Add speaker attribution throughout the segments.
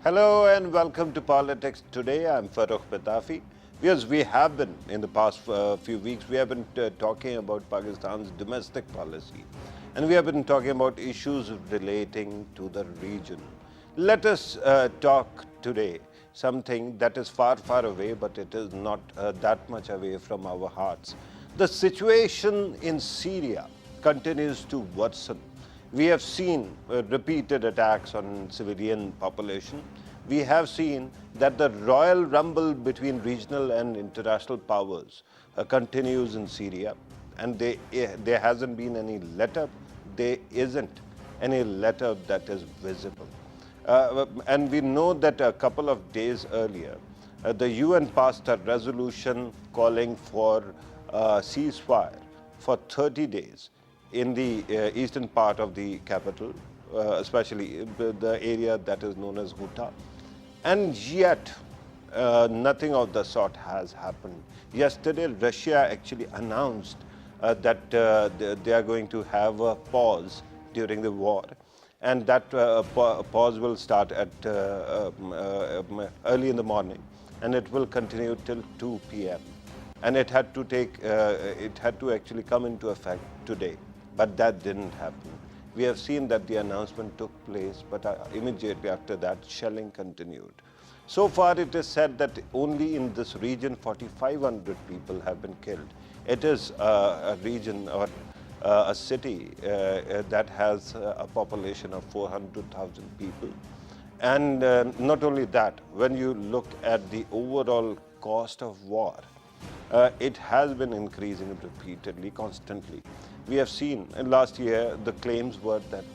Speaker 1: Hello and welcome to Politics Today. I'm Farhan Dogar. Yes, we have been, in the past few weeks, we have been talking about Pakistan's domestic policy. And we have been talking about issues relating to the region. Let us talk today something that is far, far away, but it is not that much away from our hearts. The situation in Syria continues to worsen. We have seen repeated attacks on civilian population. We have seen that the royal rumble between regional and international powers continues in Syria, and there hasn't been any let-up. There isn't any let-up that is visible. And we know that a couple of days earlier, the UN passed a resolution calling for ceasefire for 30 days in the eastern part of the capital, especially the area that is known as Ghouta. And yet, nothing of the sort has happened. Yesterday, Russia actually announced that they are going to have a pause during the war. And that pause will start at early in the morning, and it will continue till 2 p.m. And it had to actually come into effect today. But that didn't happen. We have seen that the announcement took place, but immediately after that, shelling continued. So far, it is said that only in this region, 4,500 people have been killed. It is a region or a city that has a population of 400,000 people. And not only that, when you look at the overall cost of war, it has been increasing repeatedly, constantly. We have seen last year the claims were that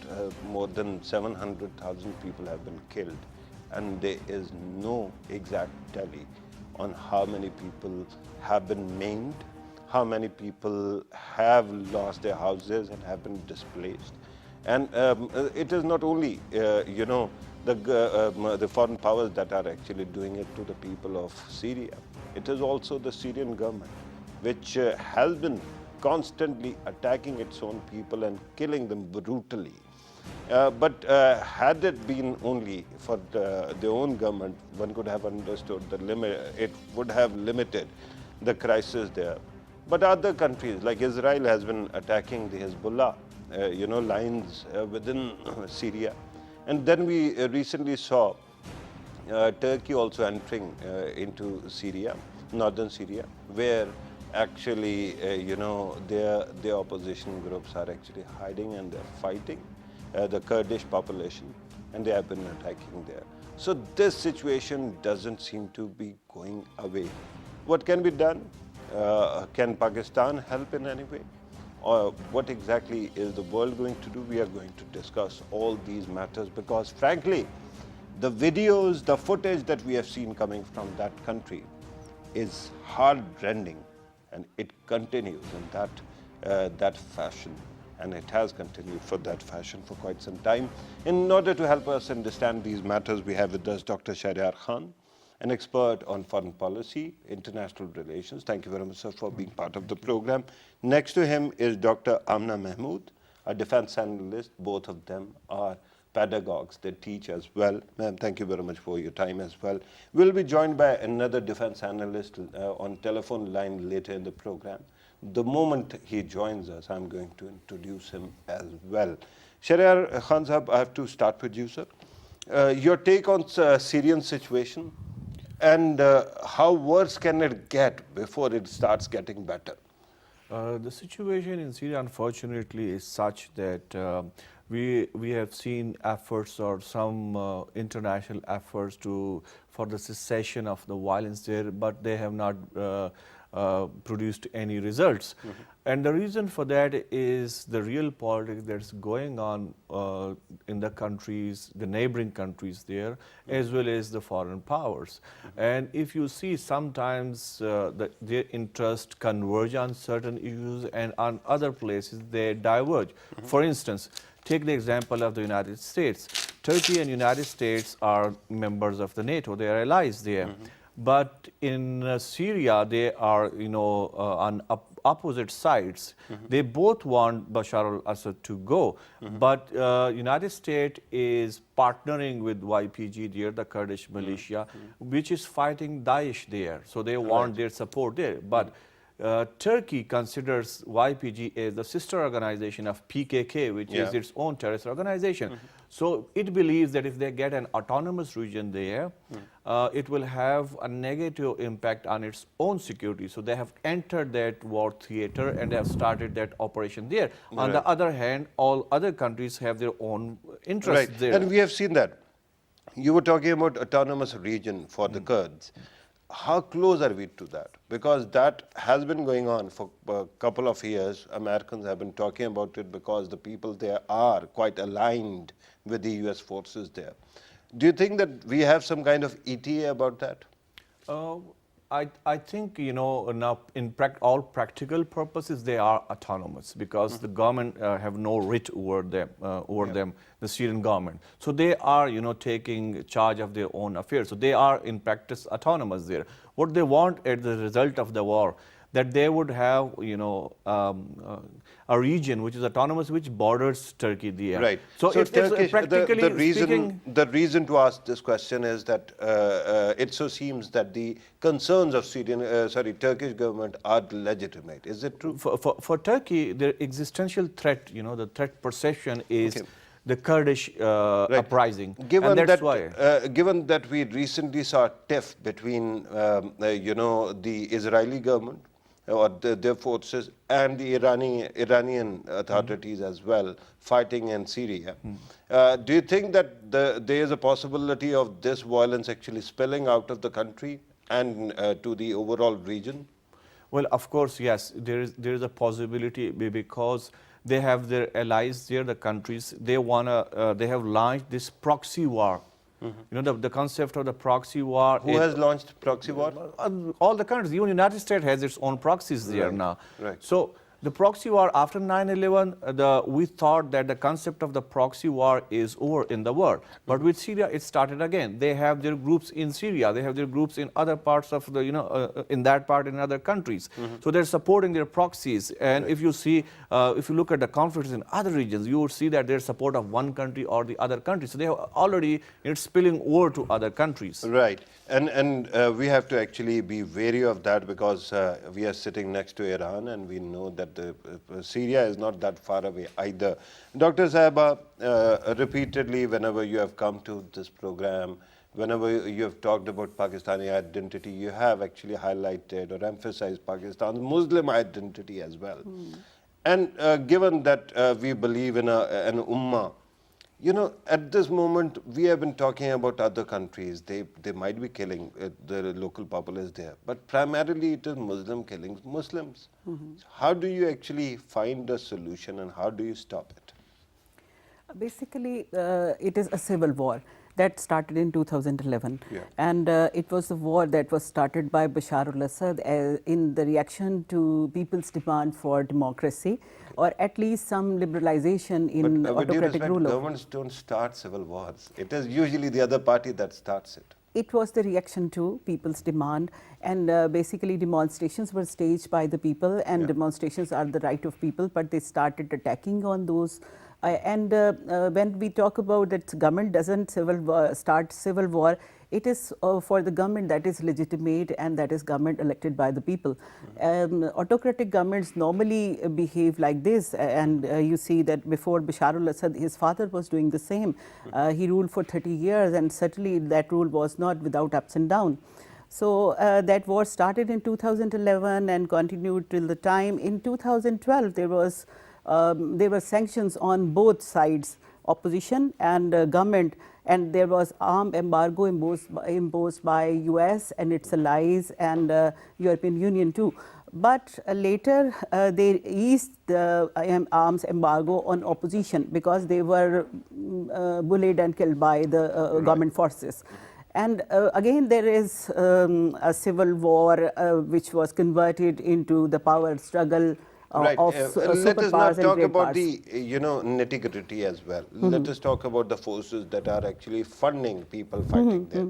Speaker 1: more than 700,000 people have been killed, and there is no exact tally on how many people have been maimed, how many people have lost their houses and have been displaced. And it is not only the foreign powers that are actually doing it to the people of Syria. It is also the Syrian government, which has been constantly attacking its own people and killing them brutally. But had it been only for their own government, one could have understood the limit. It would have limited the crisis there. But other countries, like Israel, has been attacking the Hezbollah, lines within Syria. And then we recently saw Turkey also entering into Syria, northern Syria, where actually, their opposition groups are actually hiding and they're fighting the Kurdish population, and they have been attacking there. So this situation doesn't seem to be going away. What can be done? Can Pakistan help in any way? Or what exactly is the world going to do? We are going to discuss all these matters because, frankly, the videos, the footage that we have seen coming from that country is heart-rending, and it continues in that fashion, and it has continued for that fashion for quite some time. In order to help us understand these matters, we have with us Dr. Shehryar, an expert on foreign policy, international relations. Thank you very much, sir, for being part of the program. Next to him is Dr. Amna Mehmood, a defense analyst. Both of them are pedagogues. They teach as well. Ma'am, thank you very much for your time as well. We'll be joined by another defense analyst on telephone line later in the program. The moment he joins us, I'm going to introduce him as well. Shehryar Khan Sahab, I have to start with you, sir. Your take on Syrian situation, and how worse can it get before it starts getting better?
Speaker 2: The situation in Syria, unfortunately, is such that we have seen efforts or some international efforts for the cessation of the violence there, but they have not produced any results. Mm-hmm. And the reason for that is the real politics that's going on in the countries, the neighboring countries there, mm-hmm. as well as the foreign powers. Mm-hmm. And if you see sometimes their interest converge on certain issues, and on other places they diverge. Mm-hmm. For instance, take the example of the United States. Turkey and United States are members of the NATO, they are allies there. Mm-hmm. But in Syria, they are, on opposite sides. They both want Bashar al-Assad to go, but United States is partnering with YPG there, the Kurdish militia, which is fighting Daesh there. So they want their support there. But Turkey considers YPG as the sister organization of PKK, which is its own terrorist organization. So it believes that if they get an autonomous region there, it will have a negative impact on its own security. So they have entered that war theater and they have started that operation there. On the other hand, all other countries have their own interests there.
Speaker 1: And we have seen that. You were talking about autonomous region for the Kurds. How close are we to that? Because that has been going on for a couple of years. Americans have been talking about it because the people there are quite aligned with the US forces there. Do you think that we have some kind of ETA about that?
Speaker 2: I think, now in all practical purposes, they are autonomous because the government have no writ over them, the Syrian government. So they are, taking charge of their own affairs. So they are in practice autonomous there. What they want as the result of the war, that they would have, a region which is autonomous, which borders Turkey there.
Speaker 1: Right.
Speaker 2: So, it's practically
Speaker 1: the reason to ask this question is that it so seems that the concerns of Turkish government are legitimate. Is it true?
Speaker 2: For Turkey, the existential threat, the threat perception is the Kurdish uprising.
Speaker 1: Given
Speaker 2: and that's why.
Speaker 1: Given that we recently saw a tiff between, the Israeli government or their forces and the Iranian authorities as well, fighting in Syria. Do you think that there is a possibility of this violence actually spilling out of the country and to the overall region?
Speaker 2: Well, of course, yes. There is a possibility because they have their allies there, the countries. They have launched this proxy war. The concept of the proxy war.
Speaker 1: Who has launched proxy war?
Speaker 2: All the countries. Even the United States has its own proxies there now.
Speaker 1: Right.
Speaker 2: So the proxy war after 9/11, we thought that the concept of the proxy war is over in the world. But with Syria, it started again. They have their groups in Syria. They have their groups in other parts of the, in that part in other countries. So they're supporting their proxies. And if you see, if you look at the conflicts in other regions, you would see that there's support of one country or the other country. So they have already, it's spilling over to other countries.
Speaker 1: Right. And we have to actually be wary of that because we are sitting next to Iran and we know that Syria is not that far away either. Dr. Sahiba, repeatedly whenever you have come to this program, whenever you have talked about Pakistani identity, you have actually highlighted or emphasized Pakistan's Muslim identity as well. And given that we believe in an ummah, at this moment, we have been talking about other countries. They might be killing the local populace there, but primarily it is Muslim killing Muslims. How do you actually find a solution and how do you stop it?
Speaker 3: Basically, it is a civil war that started in 2011. And it was a war that was started by Bashar al-Assad in the reaction to people's demand for democracy, or at least some liberalization in autocratic rule.
Speaker 1: Governments don't start civil wars. It is usually the other party that starts it.
Speaker 3: It was the reaction to people's demand, and basically demonstrations were staged by the people, and demonstrations are the right of people, but they started attacking on those. When we talk about that government doesn't start civil war, it is for the government that is legitimate and that is government elected by the people. Autocratic governments normally behave like this, and you see that before Bashar al-Assad, his father was doing the same. He ruled for 30 years, and certainly that rule was not without ups and downs. So that war started in 2011 and continued till the time. In 2012, there were sanctions on both sides, opposition and government, and there was armed embargo imposed by US and its allies and European Union too. But later they eased the arms embargo on opposition because they were bullied and killed by the government forces. And again, there is a civil war which was converted into the power struggle of
Speaker 1: let us not talk about the nitty-gritty as well. Let us talk about the forces that are actually funding people fighting there.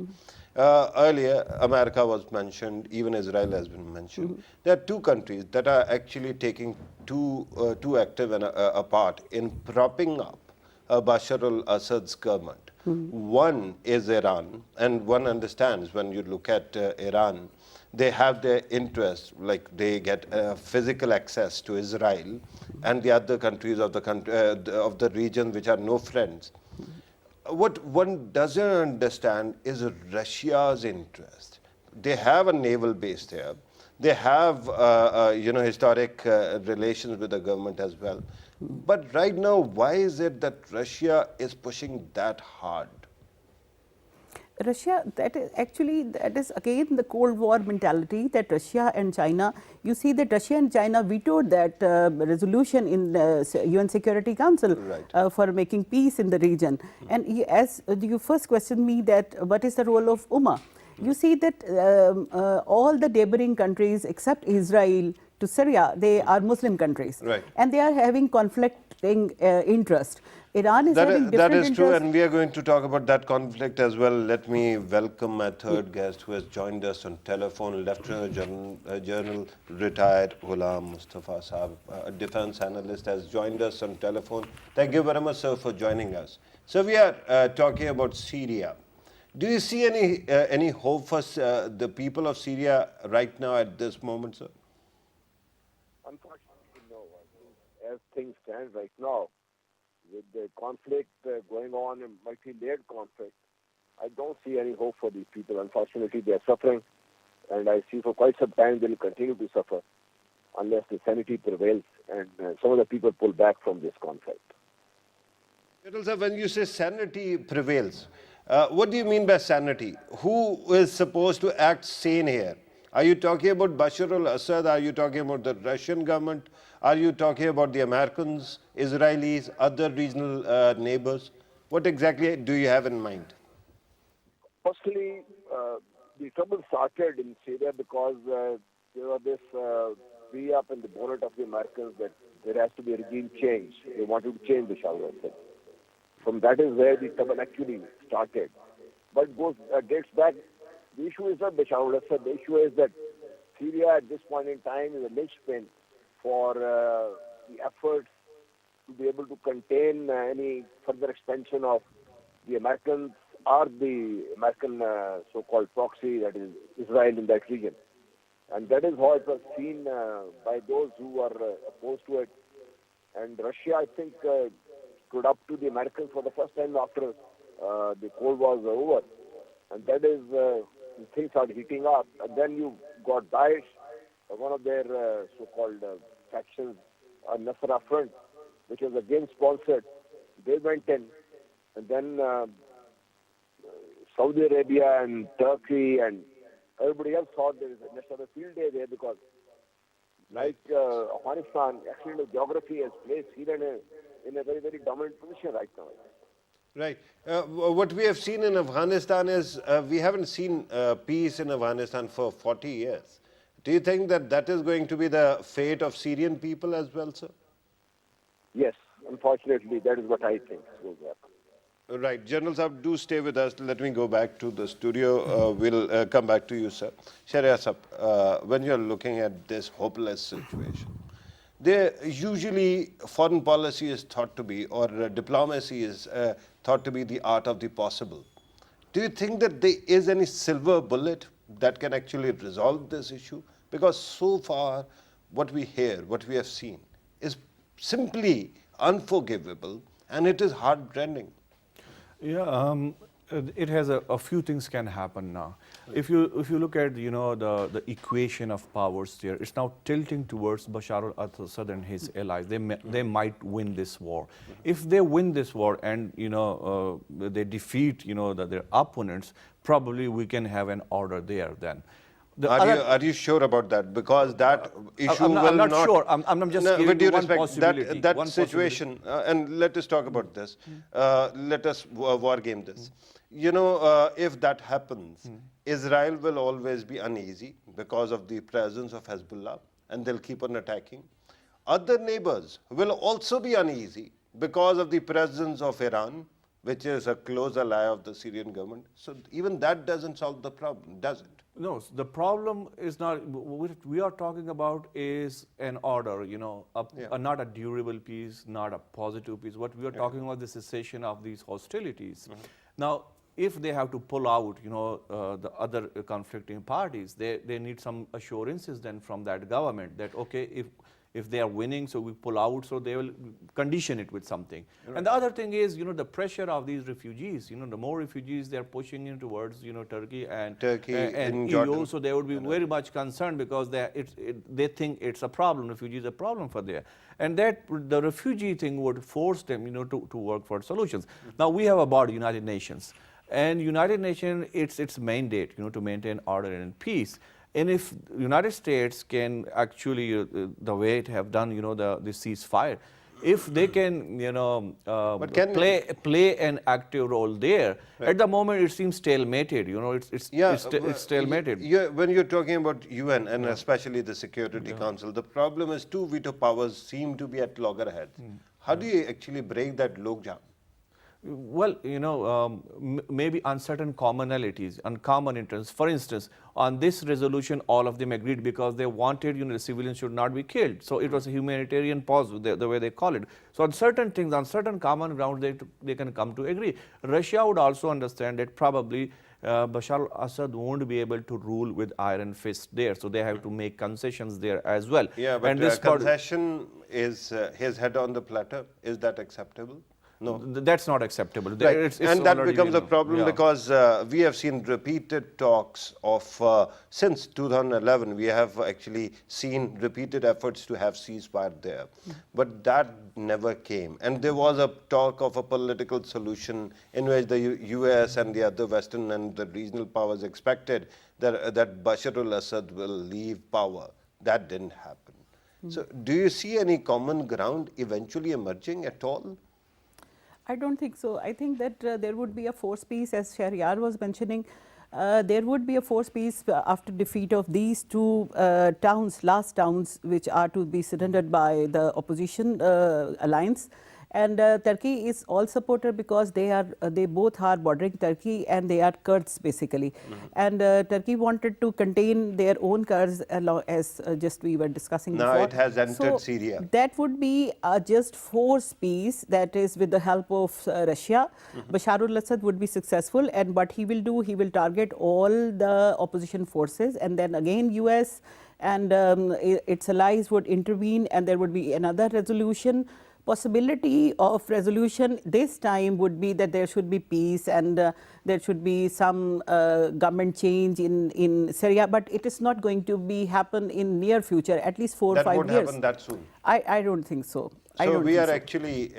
Speaker 1: Earlier, America was mentioned, even Israel has been mentioned. There are two countries that are actually taking too active a part in propping up Bashar al-Assad's government. One is Iran, and one understands when you look at Iran, they have their interests, like they get physical access to Israel and the other countries of the region which are no friends. What one doesn't understand is Russia's interest. They have a naval base there. They have, historic relations with the government as well. But right now, why is it that Russia is pushing that hard?
Speaker 3: Russia, that is again the Cold War mentality that Russia and China, you see that Russia and China vetoed that resolution in the UN Security Council
Speaker 1: Right.
Speaker 3: for making peace in the region. And as you first questioned me that what is the role of UMA? You see that all the neighboring countries except Israel to Syria, they are Muslim countries.
Speaker 1: Right.
Speaker 3: And they are having conflicting interest. Iran is having different
Speaker 1: That is true,
Speaker 3: interests.
Speaker 1: and we are going to talk about that conflict as well. Let me welcome my third guest who has joined us on telephone, Lieutenant General retired Ghulam Mustafa Saab, a defense analyst, has joined us on telephone. Thank you very much, sir, for joining us. So we are talking about Syria. Do you see any hope for the people of Syria right now at this moment, sir?
Speaker 4: Unfortunately, no. I think as things stand right now, with the conflict going on and multi-layered conflict, I don't see any hope for these people. Unfortunately, they are suffering, and I see for quite some time they will continue to suffer unless the sanity prevails and some of the people pull back from this conflict.
Speaker 1: General sir, when you say sanity prevails, what do you mean by sanity? Who is supposed to act sane here? Are you talking about Bashar al-Assad? Are you talking about the Russian government? Are you talking about the Americans, Israelis, other regional neighbors? What exactly do you have in mind?
Speaker 4: Firstly, the trouble started in Syria because there was this up in the bonnet of the Americans that there has to be a regime change. They wanted to change Bashar al-Assad. From that is where the trouble actually started. But dates back. The issue is not Bashar al-Assad. The issue is that Syria at this point in time is a linchpin for the efforts to be able to contain any further expansion of the Americans or the American so-called proxy, that is Israel in that region. And that is how it was seen by those who are opposed to it. And Russia, I think, stood up to the Americans for the first time after the Cold War was over. And that is, things are heating up. And then you got Daesh, one of their so-called factions, Nusra Front, which was again sponsored. They went in. And then Saudi Arabia and Turkey and everybody else thought there is a field day there because, like Afghanistan, actually the geography has placed Syria in a very, very dominant position right now.
Speaker 1: Right. What we have seen in Afghanistan is we haven't seen peace in Afghanistan for 40 years. Do you think that that is going to be the fate of Syrian people as well, sir?
Speaker 4: Yes, unfortunately, that is what I think will happen.
Speaker 1: Right. General Saab, do stay with us. Let me go back to the studio. We'll come back to you, sir. Shehryar Saab, when you're looking at this hopeless situation, usually foreign policy is thought to be, or diplomacy is thought to be the art of the possible. Do you think that there is any silver bullet that can actually resolve this issue? Because so far, what we hear, what we have seen, is simply unforgivable, and it is heartrending.
Speaker 2: Yeah, it has a few things can happen now. If you look at the equation of powers there, it's now tilting towards Bashar al-Assad and his allies. They might win this war. If they win this war and they defeat their opponents, probably we can have an order there then.
Speaker 1: Are you sure about that? Because that issue
Speaker 2: I'm
Speaker 1: will
Speaker 2: not sure. I'm just giving
Speaker 1: with due
Speaker 2: one
Speaker 1: respect,
Speaker 2: possibility.
Speaker 1: that
Speaker 2: One
Speaker 1: situation, and let us talk about this. Let us war game this. If that happens, Israel will always be uneasy because of the presence of Hezbollah, and they'll keep on attacking. Other neighbors will also be uneasy because of the presence of Iran, which is a close ally of the Syrian government. So even that doesn't solve the problem, does it?
Speaker 2: No, the problem is not, what we are talking about is an order, you know, not a durable peace, not a positive peace. What we are talking about the cessation of these hostilities. Now, if they have to pull out, you know, the other conflicting parties, they need some assurances then from that government that, okay, if they are winning, so we pull out, so they will condition it with something. Right. And the other thing is, you know, the pressure of these refugees, you know, the more refugees they are pushing in towards, you know, Turkey and EU, Jordan. So they would be very much concerned because they think it's a problem, refugees are a problem for there. And that the refugee thing would force them, you know, to work for solutions. Now we have a body, United Nations, and United Nations, its mandate, you know, to maintain order and peace. And if United States can actually, the way it have done, you know, the ceasefire, if they can, you know, play an active role there, right. At the moment it seems stalemated, you know, it's stalemated.
Speaker 1: When you're talking about UN and especially the Security Council, the problem is two veto powers seem to be at loggerheads. How do you actually break that logjam?
Speaker 2: Well, you know, maybe on certain commonalities, on common interests. For instance, on this resolution, all of them agreed because they wanted, you know, the civilians should not be killed. So it was a humanitarian pause, the way they call it. So on certain things, on certain common grounds, they can come to agree. Russia would also understand that probably Bashar al-Assad won't be able to rule with iron fist there. So they have to make concessions there as well.
Speaker 1: Yeah, but this concession is his head on the platter. Is that acceptable? No.
Speaker 2: That's not acceptable.
Speaker 1: Right. It's and that becomes a problem because we have seen repeated talks of, since 2011, we have actually seen repeated efforts to have ceasefire there. But that never came. And there was a talk of a political solution in which the US and the other Western and the regional powers expected that Bashar al-Assad will leave power. That didn't happen. So do you see any common ground eventually emerging at all?
Speaker 3: I don't think so. I think that there would be a forced peace, as Shehryar was mentioning. There would be a forced peace after defeat of these two last towns, which are to be surrendered by the opposition alliance. And Turkey is all supporter because they both are bordering Turkey and they are Kurds basically. And Turkey wanted to contain their own Kurds as just we were discussing before.
Speaker 1: Now it has entered Syria.
Speaker 3: That would be just forced peace, that is with the help of Russia. Bashar al-Assad would be successful, and what he will do, he will target all the opposition forces, and then again US and its allies would intervene, and there would be another resolution. Possibility of resolution this time would be that there should be peace and there should be some government change in Syria, but it is not going to happen in near future, at least 4 or 5 years.
Speaker 1: That won't happen that soon.
Speaker 3: I don't think so.
Speaker 1: So we are actually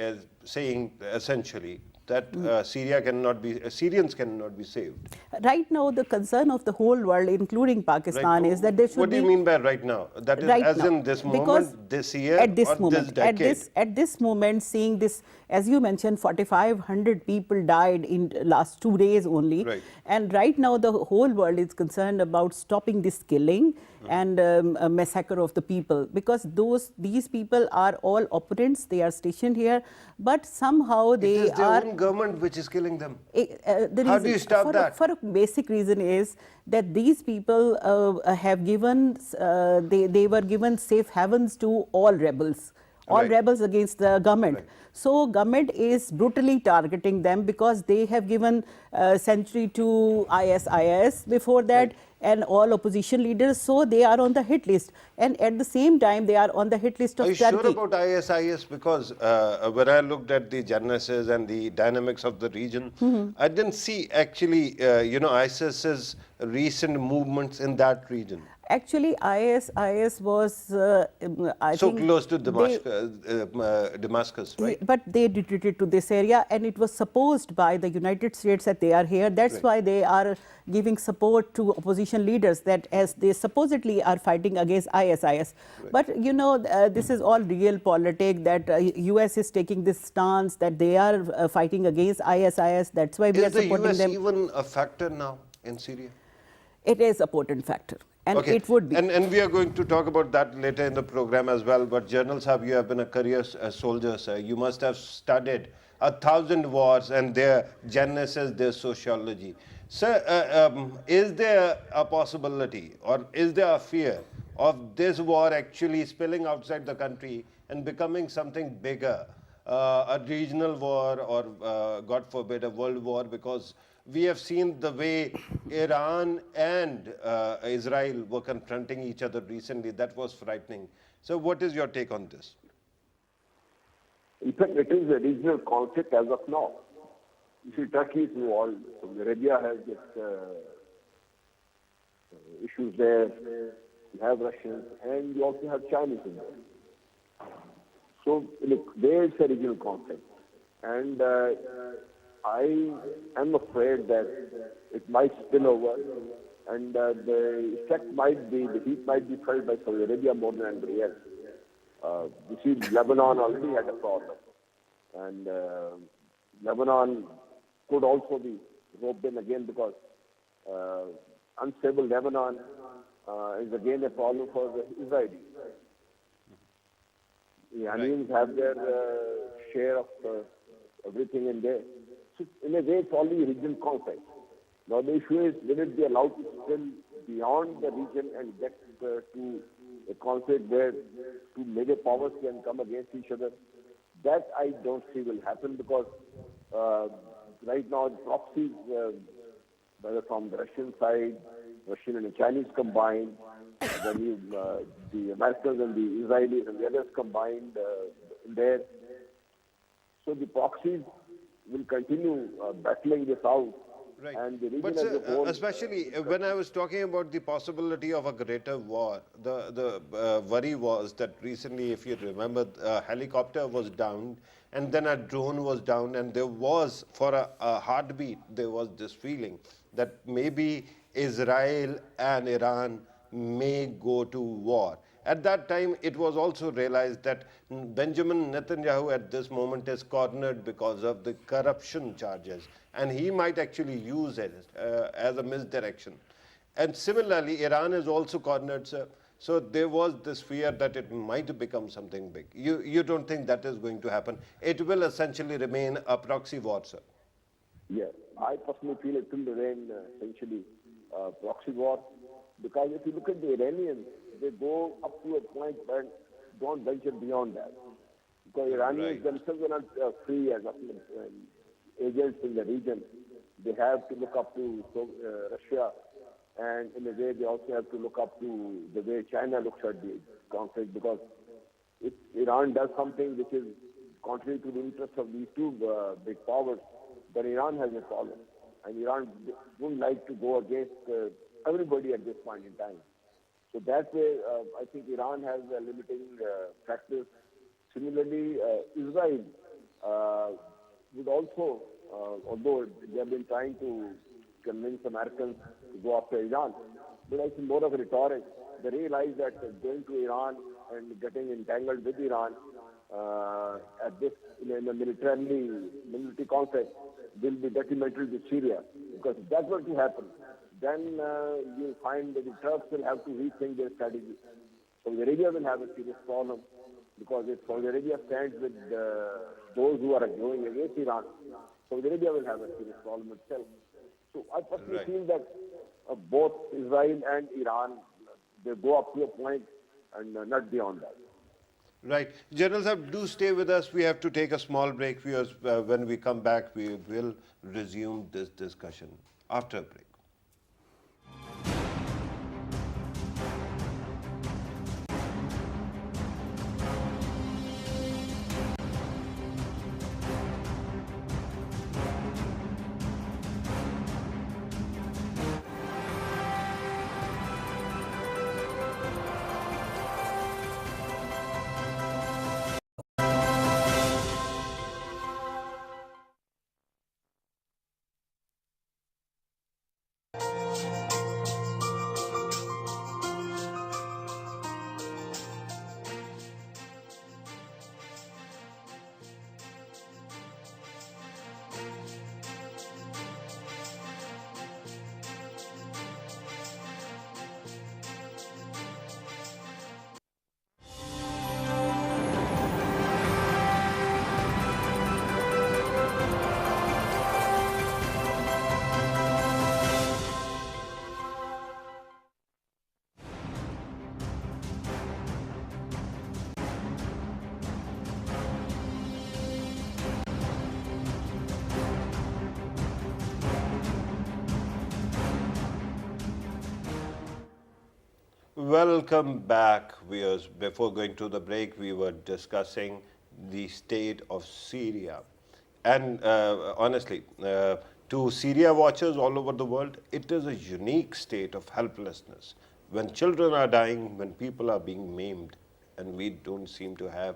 Speaker 1: saying essentially that Syrians cannot be saved.
Speaker 3: Right now, the concern of the whole world, including Pakistan, is that there should be...
Speaker 1: What do you mean by right now? That is as in this moment, this year,
Speaker 3: at this
Speaker 1: or
Speaker 3: moment,
Speaker 1: this decade?
Speaker 3: At this moment, seeing this, as you mentioned, 4,500 people died in last 2 days only.
Speaker 1: Right.
Speaker 3: And right now, the whole world is concerned about stopping this killing and a massacre of the people, because these people are all opponents. They are stationed here, but somehow they
Speaker 1: it is their own government which is killing them. How do you stop that?
Speaker 3: For a basic reason is that these people have given, they were given safe havens to all rebels. All
Speaker 1: Right.
Speaker 3: rebels against the government.
Speaker 1: Right.
Speaker 3: So government is brutally targeting them because they have given sanctuary to ISIS before that,
Speaker 1: Right.
Speaker 3: and all opposition leaders. So they are on the hit list, and at the same time they are on the hit list of
Speaker 1: Are you
Speaker 3: Turkey.
Speaker 1: sure about ISIS? Because when I looked at the genesis and the dynamics of the region, I didn't see actually, ISIS's recent movements in that region.
Speaker 3: Actually, ISIS was, I
Speaker 1: So
Speaker 3: think
Speaker 1: close to
Speaker 3: they-
Speaker 1: Damascus, right?
Speaker 3: But they retreated to this area, and it was supposed by the United States that they are here. That's
Speaker 1: Right.
Speaker 3: why they are giving support to opposition leaders, that as they supposedly are fighting against ISIS.
Speaker 1: Right.
Speaker 3: But this is all real politics, that US is taking this stance that they are fighting against ISIS. That's why we are
Speaker 1: Is the
Speaker 3: supporting
Speaker 1: US
Speaker 3: them.
Speaker 1: even a factor now in Syria?
Speaker 3: It is a potent factor. And
Speaker 1: Okay,
Speaker 3: it would be.
Speaker 1: and we are going to talk about that later in the program as well. But General Sahab, you have been a career soldier, sir. You must have studied 1,000 wars and their genesis, their sociology. Sir, is there a possibility or is there a fear of this war actually spilling outside the country and becoming something bigger? A regional war or, God forbid, a world war, because we have seen the way Iran and Israel were confronting each other recently. That was frightening. So, what is your take on this?
Speaker 4: In fact, it is a regional conflict as of now. You see, Turkey is involved. Saudi Arabia has its issues there. You have Russians, and you also have Chinese in there. So, look, there is a regional conflict. And I am afraid that it might spill over, and the effect might be, the heat might be felt by Saudi Arabia more than anybody else. You see, Lebanon already had a problem, and Lebanon could also be roped in again because unstable Lebanon is again a problem for the Israelis. The Iranians have their share of everything in there. So in a way, it's only a regional conflict. Now the issue is, will it be allowed to spill beyond the region and get to a conflict where two major powers can come against each other? That I don't see will happen because right now the proxies, whether from the Russian side, Russian and the Chinese combined, then the Americans and the Israelis and the others combined in there. So the proxies will continue battling this out.
Speaker 1: Right.
Speaker 4: And the region
Speaker 1: But
Speaker 4: as a whole,
Speaker 1: especially when I was talking about the possibility of a greater war, the worry was that recently, if you remember, a helicopter was downed and then a drone was down, and there was, for a heartbeat, there was this feeling that maybe Israel and Iran may go to war. At that time, it was also realized that Benjamin Netanyahu at this moment is cornered because of the corruption charges, and he might actually use it as a misdirection. And similarly, Iran is also cornered, sir. So there was this fear that it might become something big. You don't think that is going to happen? It will essentially remain a proxy war, sir.
Speaker 4: yeah, I personally feel it will remain essentially proxy war, because if you look at the Iranians, they go up to a point but don't venture beyond that. Because Iranians themselves are not free as agents in the region. They have to look up to Russia, and in a way they also have to look up to the way China looks at the conflict, because if Iran does something which is contrary to the interests of these two big powers, then Iran has a problem. And Iran wouldn't like to go against everybody at this point in time. So that way, I think Iran has a limiting factor. Similarly, Israel would also, although they have been trying to convince Americans to go after Iran, but I think more of a rhetoric. They realize that going to Iran and getting entangled with Iran at this in a military conflict will be detrimental to Syria, because if that were to happen, then you find that the Turks will have to rethink their strategy. Saudi Arabia will have a serious problem, because if Saudi Arabia stands with those who are going against Iran, Saudi Arabia will have a serious problem itself. So I personally feel that both Israel and Iran, they go up to a point and not beyond that.
Speaker 1: Right. General Sahab, do stay with us. We have to take a small break. When we come back, we will resume this discussion after a break. Welcome back, viewers. Before going to the break, we were discussing the state of Syria. And honestly, to Syria watchers all over the world, it is a unique state of helplessness. When children are dying, when people are being maimed, and we don't seem to have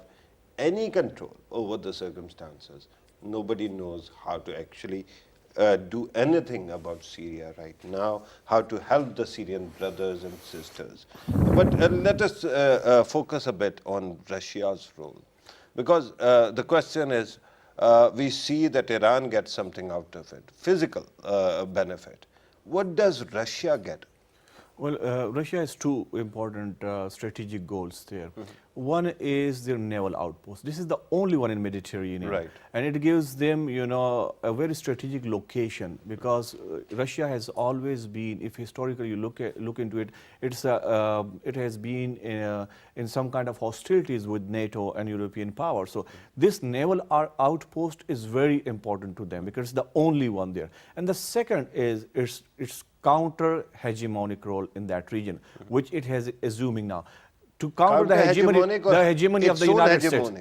Speaker 1: any control over the circumstances, nobody knows how to actually do anything about Syria right now, how to help the Syrian brothers and sisters. But let us focus a bit on Russia's role. Because the question is, we see that Iran gets something out of it, physical benefit. What does Russia get?
Speaker 2: Well, Russia has two important strategic goals there. One is their naval outpost. This is the only one in Mediterranean,
Speaker 1: Right.
Speaker 2: and it gives them, a very strategic location because Russia has always been, if historically you look into it, it has been in some kind of hostilities with NATO and European power. So this naval outpost is very important to them because it's the only one there. And the second is its counter-hegemonic role in that region, which it has assuming now. To counter the hegemony of the United States.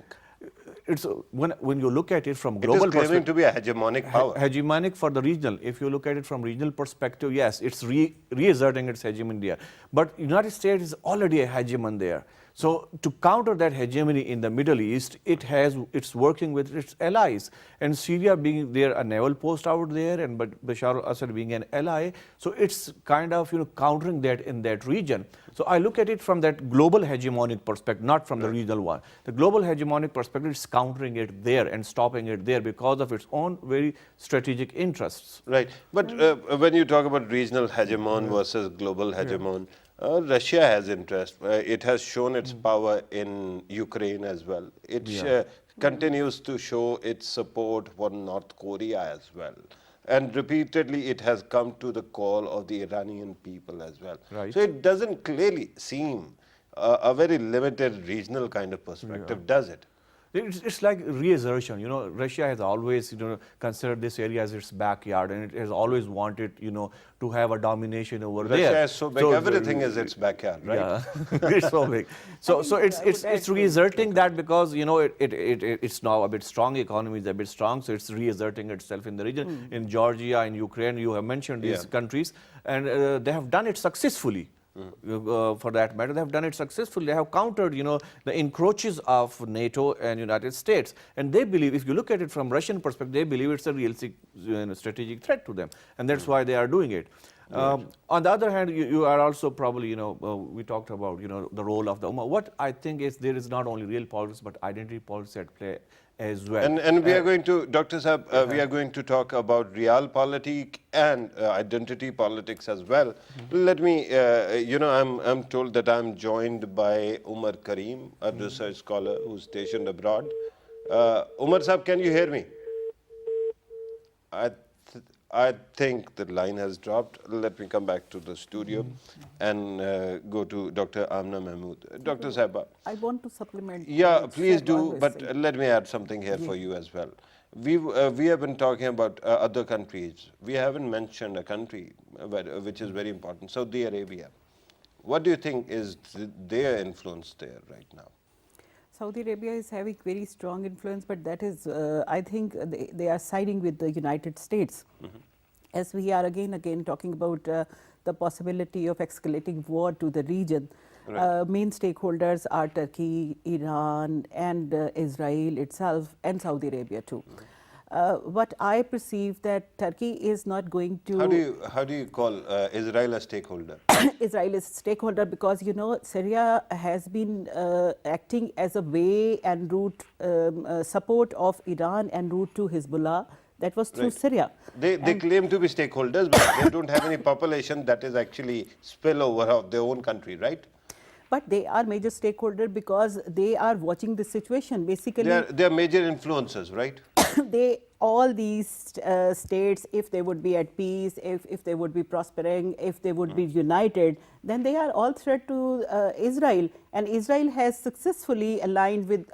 Speaker 2: It's when you look at it from global
Speaker 1: perspective, it is claiming to be a hegemonic power.
Speaker 2: Hegemonic for the regional. If you look at it from regional perspective, yes, it's reasserting its hegemony there. But United States is already a hegemon there. So to counter that hegemony in the Middle East, it's working with its allies. And Syria being there a naval post out there, and but Bashar al-Assad being an ally, so it's kind of countering that in that region. So I look at it from that global hegemonic perspective, not from the regional one. The global hegemonic perspective is countering it there and stopping it there because of its own very strategic interests.
Speaker 1: Right. But when you talk about regional hegemon versus global hegemon, Russia has interest. It has shown its power in Ukraine as well. It continues to show its support for North Korea as well. And repeatedly, it has come to the call of the Iranian people as well.
Speaker 2: Right.
Speaker 1: So it doesn't clearly seem a very limited regional kind of perspective, does it?
Speaker 2: It's like reassertion. Russia has always, considered this area as its backyard, and it has always wanted, to have a domination over there.
Speaker 1: Russia is so big, everything is its backyard, right?
Speaker 2: Yeah, it's so big. So it's reasserting that because it's now a bit strong. Economy is a bit strong, so it's reasserting itself in the region. In Georgia, in Ukraine, you have mentioned these countries, and they have done it successfully. For that matter, they have done it successfully. They have countered, the encroaches of NATO and United States. And they believe, if you look at it from Russian perspective, they believe it's a real strategic threat to them. And that's why they are doing it. On the other hand, you are also probably, we talked about, the role of the Ummah. What I think is there is not only real politics, but identity politics at play as well.
Speaker 1: And we are going to, Dr. Saab, we are going to talk about realpolitik and identity politics as well. Let me, I'm told that I'm joined by Umar Karim, a research scholar who's stationed abroad. Umar Saab, can you hear me? I think the line has dropped. Let me come back to the studio and go to Dr. Amna Mehmood. Dr. Sahiba.
Speaker 3: I want to supplement.
Speaker 1: Yeah, please do, but let me add something here for you as well. We have been talking about other countries. We haven't mentioned a country which is very important, Saudi Arabia. What do you think is their influence there right now?
Speaker 3: Saudi Arabia is having very strong influence, but that is, I think they are siding with the United States. As we are again talking about the possibility of escalating war to the region, main stakeholders are Turkey, Iran, and Israel itself, and Saudi Arabia too. What I perceive that Turkey is not going to.
Speaker 1: How do you call Israel a stakeholder?
Speaker 3: Israel is a stakeholder because Syria has been acting as a way and route support of Iran and route to Hezbollah. That was through Syria.
Speaker 1: They claim to be stakeholders, but they don't have any population that is actually spillover of their own country, right?
Speaker 3: But they are major stakeholder because they are watching the situation. Basically,
Speaker 1: they are major influencers, right?
Speaker 3: all these states, if they would be at peace, if they would be prospering, if they would be united, then they are all threat to Israel. And Israel has successfully aligned with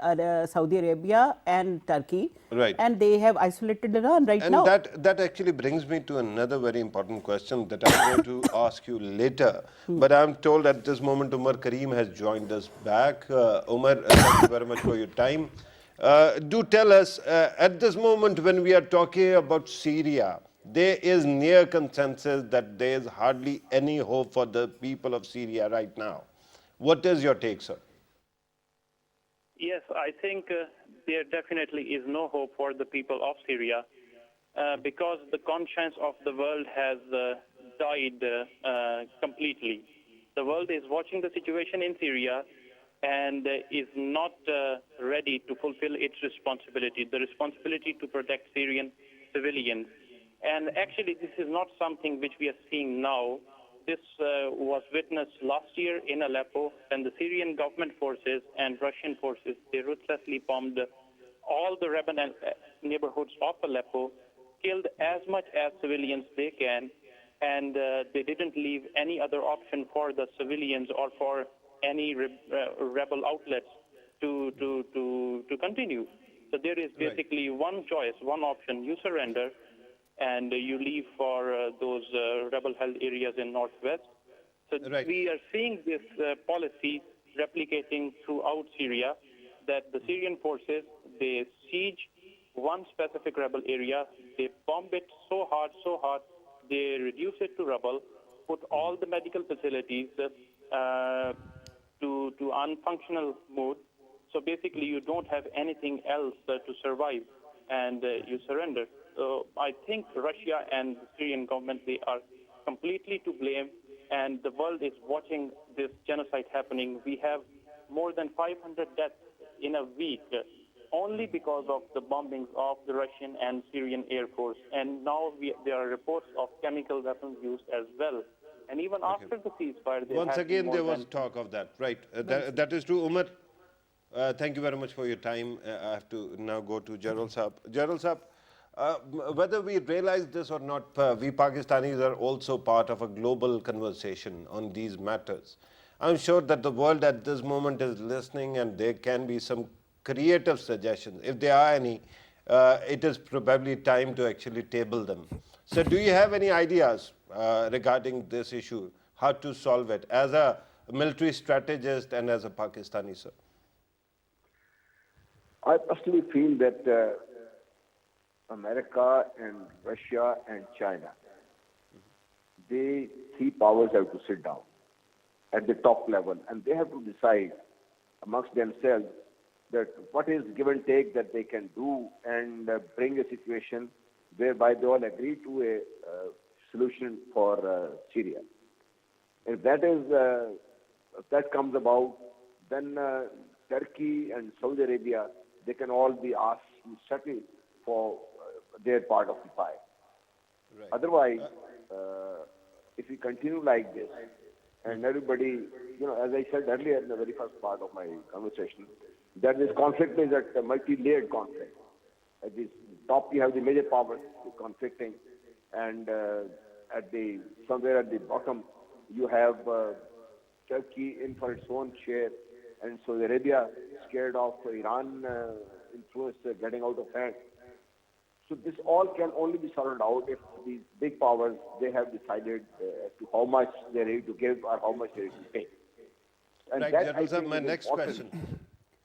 Speaker 3: Saudi Arabia and Turkey.
Speaker 1: Right.
Speaker 3: And they have isolated Iran right
Speaker 1: And
Speaker 3: now.
Speaker 1: that actually brings me to another very important question that I'm going to ask you later. But I'm told at this moment Umar Kareem has joined us back. Umar, thank you very much for your time. Do tell us, at this moment when we are talking about Syria, there is near consensus that there is hardly any hope for the people of Syria right now. What is your take, sir?
Speaker 5: Yes, I think there definitely is no hope for the people of Syria because the conscience of the world has died completely. The world is watching the situation in Syria and is not ready to fulfill its responsibility, the responsibility to protect Syrian civilians. And actually, this is not something which we are seeing now. This was witnessed last year in Aleppo, and the Syrian government forces and Russian forces, they ruthlessly bombed all the rebel neighborhoods of Aleppo, killed as much as civilians they can, and they didn't leave any other option for the civilians or for any rebel outlets to continue. So there is basically one choice, one option: you surrender, and you leave for those rebel-held areas in northwest. So we are seeing this policy replicating throughout Syria, that the Syrian forces, they siege one specific rebel area, they bomb it so hard, they reduce it to rubble, put all the medical facilities to unfunctional mode. So basically you don't have anything else to survive, and you surrender. So I think Russia and the Syrian government, they are completely to blame, and the world is watching this genocide happening. We have more than 500 deaths in a week only because of the bombings of the Russian and Syrian Air Force. And now there are reports of chemical weapons used as well. And even after the ceasefire,
Speaker 1: Once again, there was talk of that, right? That is true. Umar, thank you very much for your time. I have to now go to Gerald Saab. Gerald Saab, whether we realize this or not, we Pakistanis are also part of a global conversation on these matters. I'm sure that the world at this moment is listening, and there can be some creative suggestions. If there are any, it is probably time to actually table them. So do you have any ideas regarding this issue, how to solve it, as a military strategist and as a Pakistani, sir?
Speaker 4: I personally feel that America and Russia and China, they three powers have to sit down at the top level, and they have to decide amongst themselves that what is give and take that they can do, and bring a situation whereby they all agree to a solution for Syria. If that comes about, then Turkey and Saudi Arabia, they can all be asked to settle for their part of the pie.
Speaker 1: Right.
Speaker 4: Otherwise, if we continue like this, and everybody, as I said earlier in the very first part of my conversation, that this conflict is a multi-layered conflict. At the top, you have the major powers conflicting, and somewhere at the bottom, you have Turkey in for its own share, and Saudi Arabia scared of Iran influence getting out of hand. So this all can only be sorted out if these big powers, they have decided as to how much they're ready to give or how much they're ready to pay. And
Speaker 1: right,
Speaker 4: that,
Speaker 1: General, sir, my next question.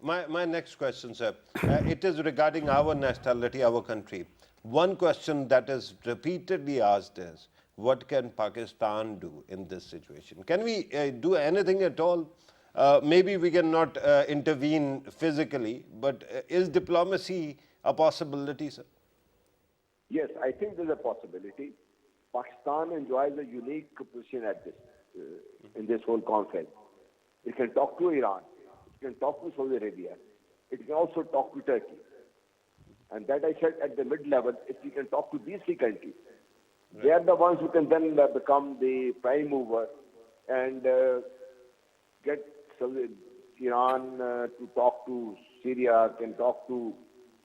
Speaker 1: My next question, sir. It is regarding our nationality, our country. One question that is repeatedly asked is, what can Pakistan do in this situation? Can we do anything at all? Maybe we cannot intervene physically, but is diplomacy a possibility, sir?
Speaker 4: Yes, I think there's a possibility. Pakistan enjoys a unique position at this in this whole conflict. It can talk to Iran, it can talk to Saudi Arabia, it can also talk to Turkey. And that I said at the mid-level, if we can talk to these three countries, they are the ones who can then become the prime mover and get Iran to talk to Syria, can talk to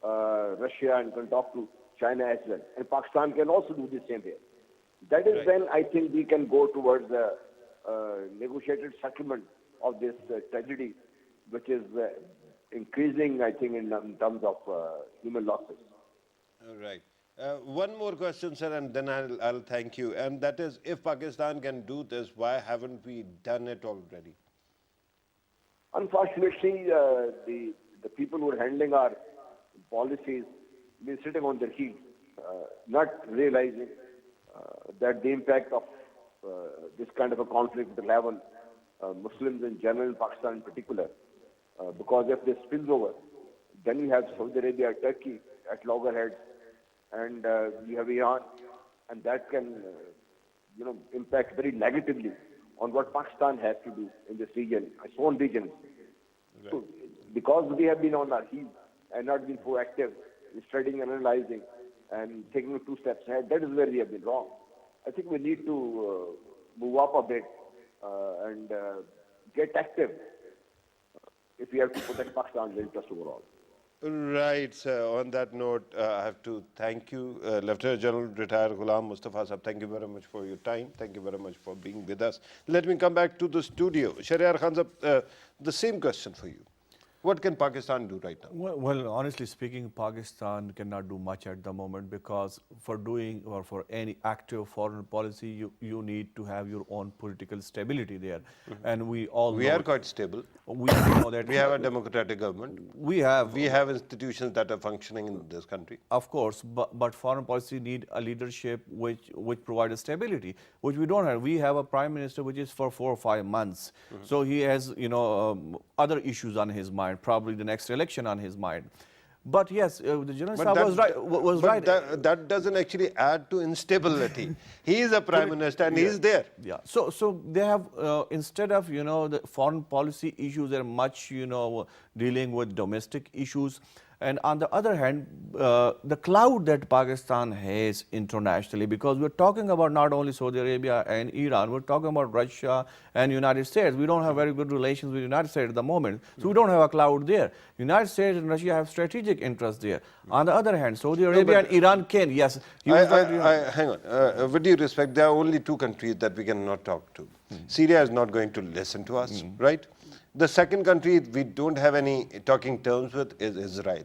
Speaker 4: Russia and can talk to China as well. And Pakistan can also do the same here. That is when I think we can go towards a negotiated settlement of this tragedy, which is increasing, I think, in terms of human losses.
Speaker 1: All right. One more question, sir, and then I'll thank you. And that is, if Pakistan can do this, why haven't we done it already?
Speaker 4: Unfortunately, the people who are handling our policies been sitting on their heels, not realizing that the impact of this kind of a conflict will have on Muslims in general, in Pakistan in particular. Because if this spills over, then we have Saudi Arabia, Turkey at loggerheads, and we have Iran, and that can, impact very negatively on what Pakistan has to do in this region, its own region. Right. So, because we have been on our heels and not been proactive in studying and analyzing and taking 2 steps ahead, that is where we have been wrong. I think we need to move up a bit and get active if we have to protect Pakistan's interest overall.
Speaker 1: Right, sir. On that note, I have to thank you, Lieutenant General retired Ghulam Mustafa sahab. Thank you very much for your time. Thank you very much for being with us. Let me come back to the studio. Shehryar Khan sahab, the same question for you. What can Pakistan do right now?
Speaker 2: Well, honestly speaking, Pakistan cannot do much at the moment because for doing or for any active foreign policy, you need to have your own political stability there. And we all
Speaker 1: We
Speaker 2: know
Speaker 1: are quite stable.
Speaker 2: we know that
Speaker 1: We have a democratic government.
Speaker 2: we have
Speaker 1: institutions that are functioning in this country.
Speaker 2: Of course, but foreign policy need a leadership which provides stability, which we don't have. We have a prime minister which is for 4 or 5 months, so he has other issues on his mind, probably the next election on his mind. But yes, the General Sahab was right.
Speaker 1: That doesn't actually add to instability. He is a prime minister and he is there.
Speaker 2: Yeah. So they have instead of the foreign policy issues, they're much dealing with domestic issues. And on the other hand, the cloud that Pakistan has internationally, because we're talking about not only Saudi Arabia and Iran, we're talking about Russia and United States. We don't have very good relations with the United States at the moment, so we don't have a cloud there. United States and Russia have strategic interests there. On the other hand, Saudi Arabia and Iran can, yes.
Speaker 1: Hang on, with due respect, there are only 2 countries that we cannot talk to. Syria is not going to listen to us, right? The second country we don't have any talking terms with is Israel.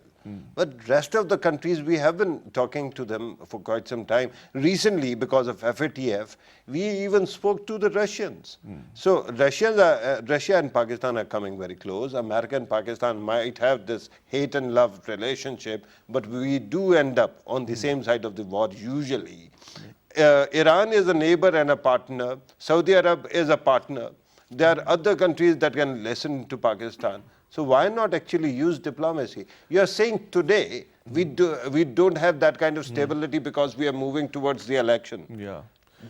Speaker 1: But rest of the countries, we have been talking to them for quite some time. Recently, because of FATF, we even spoke to the Russians. So Russia and Pakistan are coming very close. America and Pakistan might have this hate and love relationship, but we do end up on the same side of the war usually. Iran is a neighbor and a partner. Saudi Arabia is a partner. There are other countries that can listen to Pakistan. So why not actually use diplomacy? You are saying today we don't have that kind of stability because we are moving towards the election.
Speaker 2: Yeah.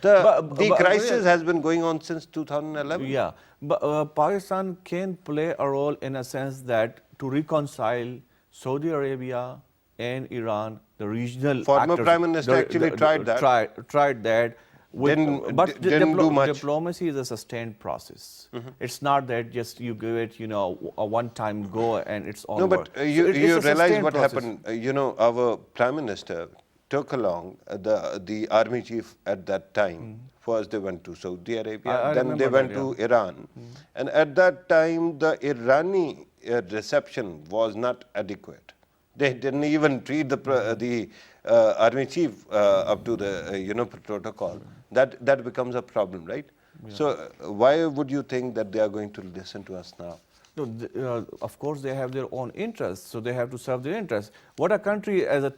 Speaker 1: The crisis has been going on since 2011.
Speaker 2: Yeah, but Pakistan can play a role in a sense that to reconcile Saudi Arabia and Iran, the regional
Speaker 1: Former
Speaker 2: actors,
Speaker 1: Prime Minister actually tried that.
Speaker 2: Tried that.
Speaker 1: Didn't do much.
Speaker 2: Diplomacy is a sustained process. It's not that just you give it, a one-time go and it's all.
Speaker 1: No, but you realize what happened. Our Prime Minister took along the army chief at that time. First they went to Saudi Arabia, then they went to Iran. And at that time, the Irani reception was not adequate. They didn't even treat the army chief up to the protocol. That becomes a problem, right? Yeah. So why would you think that they are going to listen to us now?
Speaker 2: No, of course they have their own interests, so they have to serve their interests. What a country as an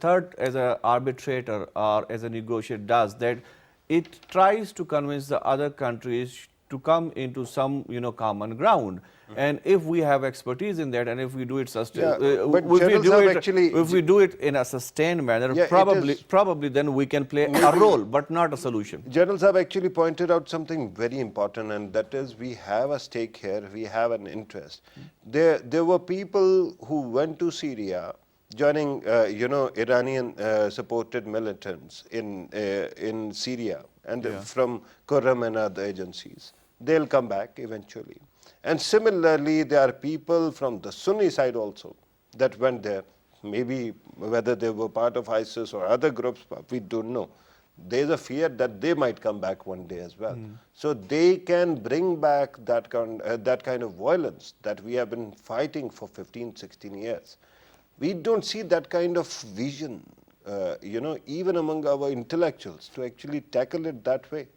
Speaker 2: arbitrator or as a negotiator does, that it tries to convince the other countries to come into some common ground. And if we have expertise in that, and if we do it if we do it in a sustained manner, probably then we can play a role, but not a solution.
Speaker 1: General Sahab actually pointed out something very important, and that is we have a stake here, we have an interest. There were people who went to Syria joining Iranian supported militants in Syria and from Qurram and other agencies. They'll come back eventually. And similarly, there are people from the Sunni side also that went there. maybe whether they were part of ISIS or other groups, we don't know. There's a fear that they might come back one day as well. So they can bring back that kind of violence that we have been fighting for 15, 16 years. We don't see that kind of vision, even among our intellectuals to actually tackle it that way.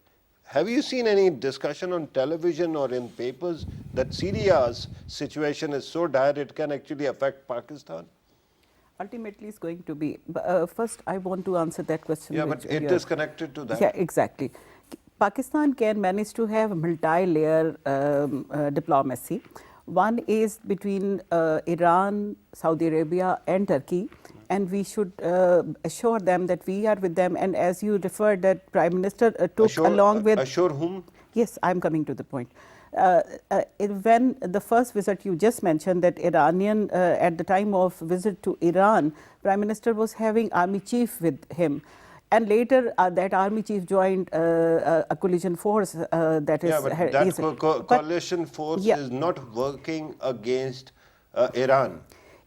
Speaker 1: Have you seen any discussion on television or in papers that Syria's situation is so dire it can actually affect Pakistan?
Speaker 3: Ultimately, it's going to be. First, I want to answer that question.
Speaker 1: Yeah, but it is connected to that.
Speaker 3: Yeah, exactly. Pakistan can manage to have multi-layer diplomacy. One is between Iran, Saudi Arabia, and Turkey, and we should assure them that we are with them. And as you referred, that Prime Minister took along with.
Speaker 1: Assure whom?
Speaker 3: Yes, I'm coming to the point. When the first visit you just mentioned, that Iranian, at the time of visit to Iran, Prime Minister was having army chief with him. And later, that army chief joined a coalition force that is.
Speaker 1: Yeah, but that coalition force is not working against Iran.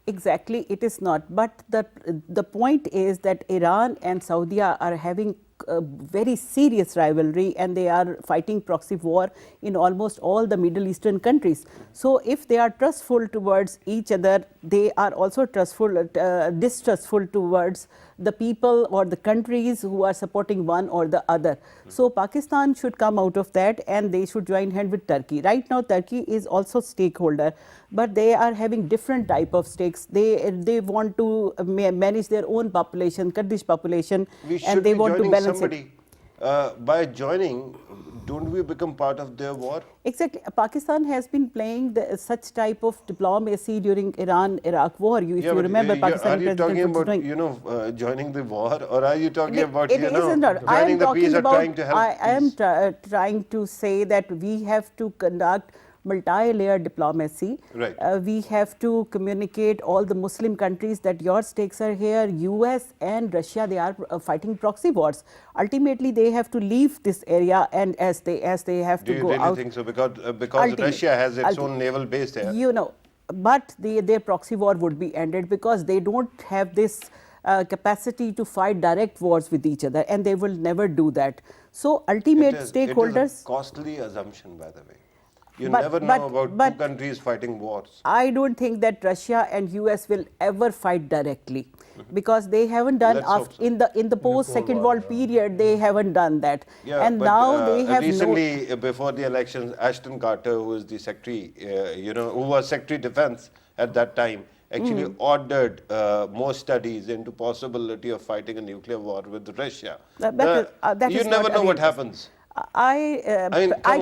Speaker 3: Exactly, it is not. But the point is that Iran and Saudi are having a very serious rivalry, and they are fighting proxy war in almost all the Middle Eastern countries. So if they are trustful towards each other, they are also distrustful towards the people or the countries who are supporting one or the other. So Pakistan should come out of that, and they should join hand with Turkey. Right now, Turkey is also stakeholder, but they are having different type of stakes. They want to manage their own population, Kurdish population, and they want to balance
Speaker 1: somebody. By joining, don't we become part of their war?
Speaker 3: Exactly. Pakistan has been playing such type of diplomacy during Iran-Iraq war. If you remember, Pakistan.
Speaker 1: Are you talking about joining the war, or are you talking about joining the peace or trying to help?
Speaker 3: I am trying to say that we have to conduct multi-layer diplomacy.
Speaker 1: Right.
Speaker 3: We have to communicate all the Muslim countries that your stakes are here. US and Russia, they are fighting proxy wars. Ultimately, they have to leave this area, and as they have to go out.
Speaker 1: Do you really think so? Because Russia has its own naval base there.
Speaker 3: But their proxy war would be ended because they don't have this capacity to fight direct wars with each other, and they will never do that. So ultimate stakeholders.
Speaker 1: It is a costly assumption, by the way. You never know about two countries fighting wars.
Speaker 3: I don't think that Russia and US will ever fight directly, because they haven't done in the post-Second World period. They haven't done that, and now they have
Speaker 1: recently before the elections, Ashton Carter, who was the secretary, who was Secretary Defense at that time, actually ordered more studies into possibility of fighting a nuclear war with Russia. You never know what happens.
Speaker 3: I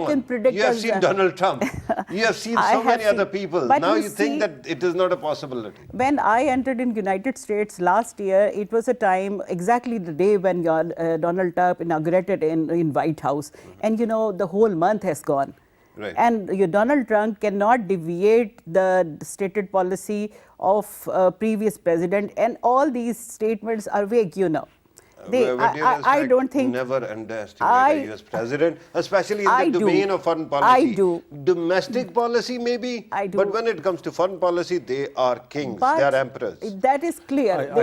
Speaker 3: can predict.
Speaker 1: You have seen Donald Trump. You have seen so many other people. Now you think that it is not a possibility.
Speaker 3: When I entered in United States last year, it was a time, exactly the day when Donald Trump inaugurated in White House. And the whole month has gone.
Speaker 1: Right.
Speaker 3: And Donald Trump cannot deviate the stated policy of previous president. And all these statements are vague, I don't think.
Speaker 1: Never underestimate a US president, especially in the domain of foreign policy.
Speaker 3: I do.
Speaker 1: Domestic policy, maybe.
Speaker 3: I do.
Speaker 1: But when it comes to foreign policy, they are kings. They are emperors.
Speaker 3: That is clear.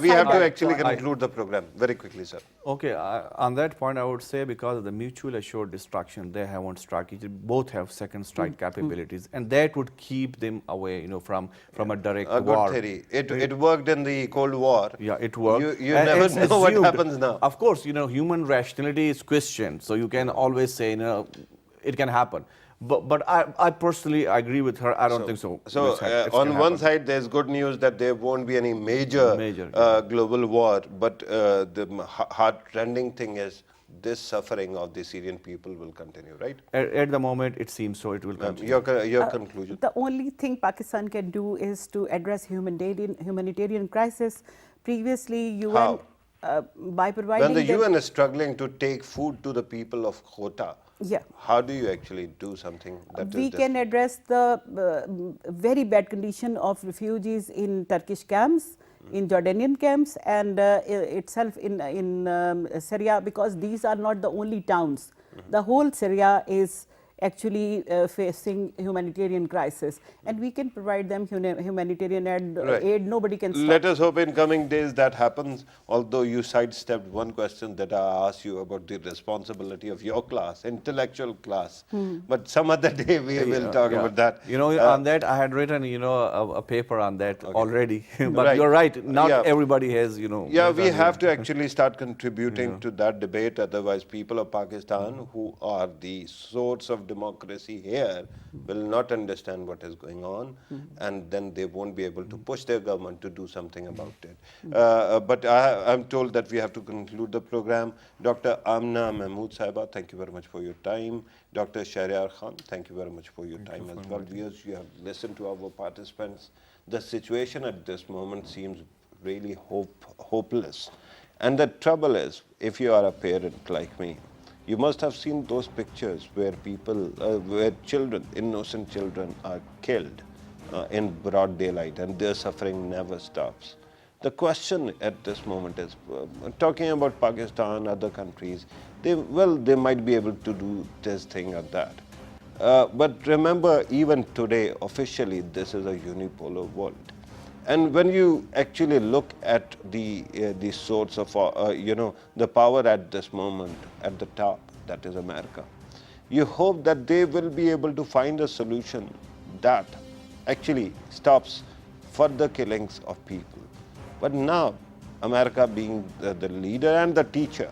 Speaker 1: We have to actually conclude the program very quickly, sir.
Speaker 2: Okay, on that point, I would say because of the mutual assured destruction, they have one strike. Both have second strike capabilities, and that would keep them away, from a direct war.
Speaker 1: Good theory. It worked in the Cold War.
Speaker 2: Yeah, it worked.
Speaker 1: You never know what happens now.
Speaker 2: Of course, human rationality is questioned, so you can always say, it can happen. But I personally agree with her. I don't think so.
Speaker 1: So on one side, there's good news that there won't be any major global war, but the heart-rending thing is this suffering of the Syrian people will continue, right?
Speaker 2: At the moment, it seems so. It will continue.
Speaker 1: Your conclusion?
Speaker 3: The only thing Pakistan can do is to address humanitarian crisis. Previously, UN, by providing.
Speaker 1: When the UN is struggling to take food to the people of Ghouta, how do you actually do something that
Speaker 3: we can address the very bad condition of refugees in Turkish camps, in Jordanian camps, and itself in Syria, because these are not the only towns. The whole Syria is actually facing humanitarian crisis, and we can provide them humanitarian
Speaker 1: Right.
Speaker 3: aid. Nobody can stop.
Speaker 1: Let us hope in coming days that happens, although you sidestepped one question that I asked you about the responsibility of your class, intellectual class. But some other day we will talk about that.
Speaker 2: You know, on that I had written, you know, a paper on that already. But
Speaker 1: Right.
Speaker 2: you're right, not
Speaker 1: Yeah.
Speaker 2: everybody has, you know.
Speaker 1: Yeah,
Speaker 2: has
Speaker 1: we
Speaker 2: done
Speaker 1: have
Speaker 2: it.
Speaker 1: to actually start contributing to that debate. Otherwise, people of Pakistan, who are the source of democracy here, will not understand what is going on, and then they won't be able to push their government to do something about it. But I'm told that we have to conclude the program. Dr. Amna Mehmood Sahiba, thank you very much for your time. Dr. Shehryar Khan, thank you very much for your time as well. Viewers, you have listened to our participants. The situation at this moment seems really hopeless. And the trouble is, if you are a parent like me, you must have seen those pictures where people, where children, innocent children, are killed in broad daylight, and their suffering never stops. The question at this moment is, talking about Pakistan, other countries, they might be able to do this thing or that. But remember, even today, officially, this is a unipolar world. And when you actually look at the source of, the power at this moment at the top, that is America, you hope that they will be able to find a solution that actually stops further killings of people. But now, America being the leader and the teacher,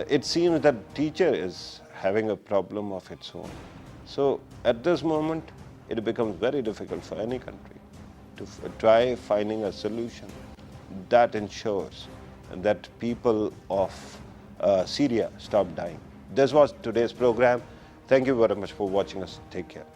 Speaker 1: it seems that teacher is having a problem of its own. So at this moment, it becomes very difficult for any country to try finding a solution that ensures that people of Syria stop dying. This was today's program. Thank you very much for watching us. Take care.